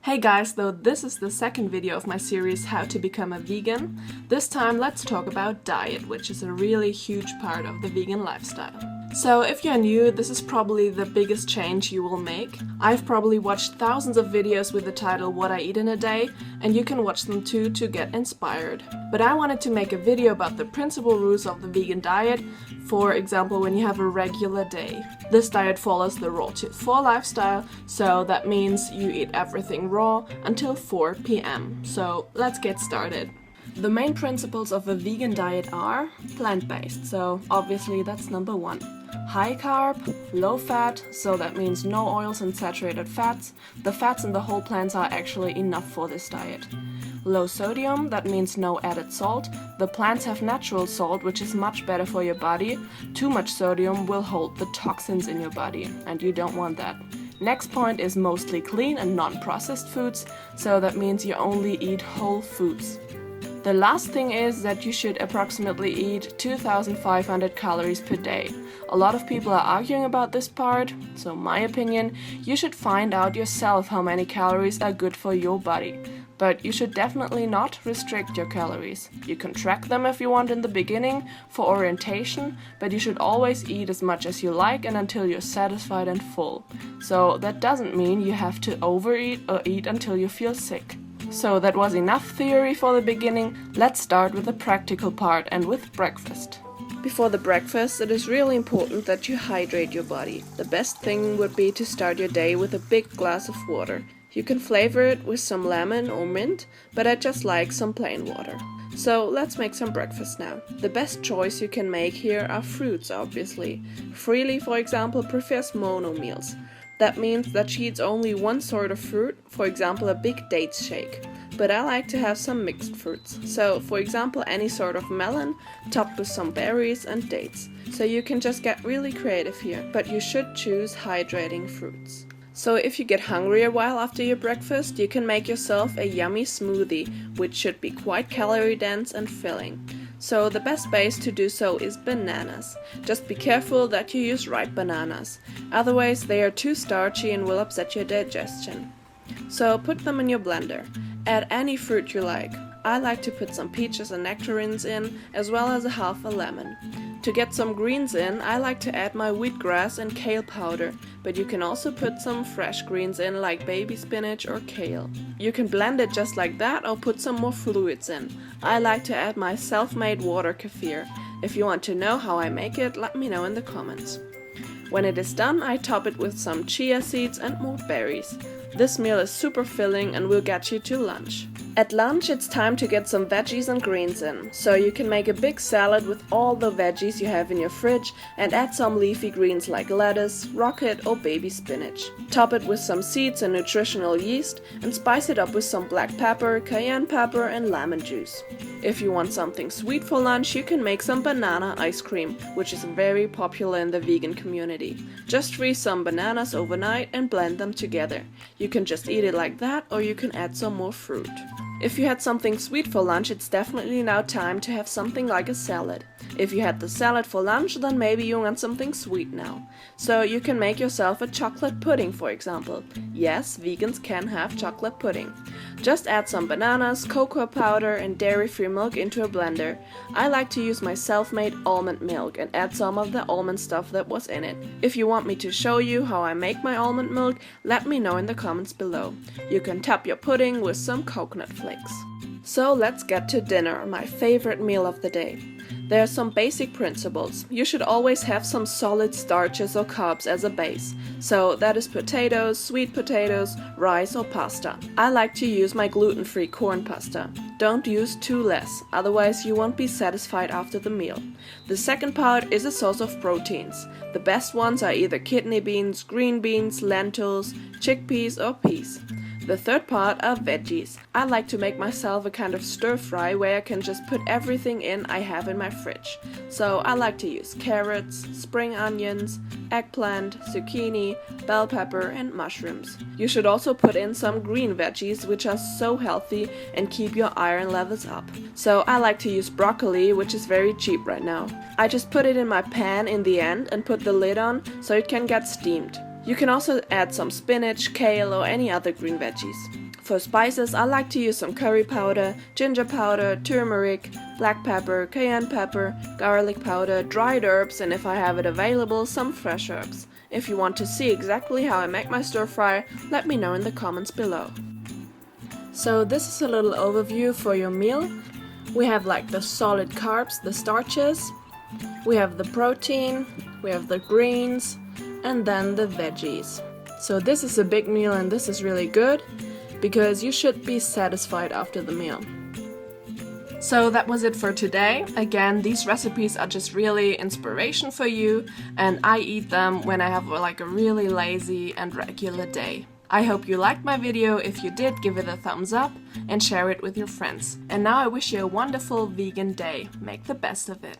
Hey guys, though this is the second video of my series How to Become a Vegan, this time let's talk about diet, which is a really huge part of the vegan lifestyle. So if you're new, this is probably the biggest change you will make. I've probably watched thousands of videos with the title What I Eat in a Day, and you can watch them too to get inspired. But I wanted to make a video about the principal rules of the vegan diet, for example when you have a regular day. This diet follows the RawTill4 lifestyle, so that means you eat everything raw until 4 p.m. So let's get started. The main principles of a vegan diet are plant-based, so obviously that's number one. High carb, low fat, so that means no oils and saturated fats. The fats in the whole plants are actually enough for this diet. Low sodium, that means no added salt. The plants have natural salt, which is much better for your body. Too much sodium will hold the toxins in your body, and you don't want that. Next point is mostly clean and non-processed foods, so that means you only eat whole foods. The last thing is that you should approximately eat 2,500 calories per day. A lot of people are arguing about this part, so my opinion, you should find out yourself how many calories are good for your body. But you should definitely not restrict your calories. You can track them if you want in the beginning for orientation, but you should always eat as much as you like and until you're satisfied and full. So that doesn't mean you have to overeat or eat until you feel sick. So that was enough theory for the beginning. Let's start with the practical part and with breakfast. Before the breakfast, it is really important that you hydrate your body. The best thing would be to start your day with a big glass of water. You can flavor it with some lemon or mint, but I just like some plain water. So let's make some breakfast now. The best choice you can make here are fruits, obviously. Freely, for example, prefers mono meals. That means that she eats only one sort of fruit, for example a big dates shake. But I like to have some mixed fruits. So for example any sort of melon topped with some berries and dates. So you can just get really creative here, but you should choose hydrating fruits. So if you get hungry a while after your breakfast, you can make yourself a yummy smoothie, which should be quite calorie dense and filling. So the best base to do so is bananas. Just be careful that you use ripe bananas, otherwise they are too starchy and will upset your digestion. So put them in your blender. Add any fruit you like. I like to put some peaches and nectarines in, as well as half a lemon. To get some greens in, I like to add my wheatgrass and kale powder, but you can also put some fresh greens in like baby spinach or kale. You can blend it just like that or put some more fluids in. I like to add my self-made water kefir. If you want to know how I make it, let me know in the comments. When it is done, I top it with some chia seeds and more berries. This meal is super filling and will get you to lunch. At lunch it's time to get some veggies and greens in, so you can make a big salad with all the veggies you have in your fridge and add some leafy greens like lettuce, rocket or baby spinach. Top it with some seeds and nutritional yeast and spice it up with some black pepper, cayenne pepper and lemon juice. If you want something sweet for lunch, you can make some banana ice cream, which is very popular in the vegan community. Just freeze some bananas overnight and blend them together. You can just eat it like that or you can add some more fruit. If you had something sweet for lunch, it's definitely now time to have something like a salad. If you had the salad for lunch, then maybe you want something sweet now. So you can make yourself a chocolate pudding, for example. Yes, vegans can have chocolate pudding. Just add some bananas, cocoa powder and dairy-free milk into a blender. I like to use my self-made almond milk and add some of the almond stuff that was in it. If you want me to show you how I make my almond milk, let me know in the comments below. You can top your pudding with some coconut flakes. So let's get to dinner, my favorite meal of the day. There are some basic principles. You should always have some solid starches or carbs as a base. So that is potatoes, sweet potatoes, rice or pasta. I like to use my gluten-free corn pasta. Don't use too less, otherwise you won't be satisfied after the meal. The second part is a source of proteins. The best ones are either kidney beans, green beans, lentils, chickpeas or peas. The third part are veggies. I like to make myself a kind of stir fry where I can just put everything in I have in my fridge. So I like to use carrots, spring onions, eggplant, zucchini, bell pepper and mushrooms. You should also put in some green veggies which are so healthy and keep your iron levels up. So I like to use broccoli, which is very cheap right now. I just put it in my pan in the end and put the lid on so it can get steamed. You can also add some spinach, kale or any other green veggies. For spices, I like to use some curry powder, ginger powder, turmeric, black pepper, cayenne pepper, garlic powder, dried herbs, and if I have it available, some fresh herbs. If you want to see exactly how I make my stir fry, let me know in the comments below. So this is a little overview for your meal. We have like the solid carbs, the starches, we have the protein, we have the greens, and then the veggies. So this is a big meal and this is really good because you should be satisfied after the meal. So that was it for today. Again, these recipes are just really inspiration for you, and I eat them when I have like a really lazy and regular day. I hope you liked my video. If you did, give it a thumbs up and share it with your friends. And now I wish you a wonderful vegan day. Make the best of it.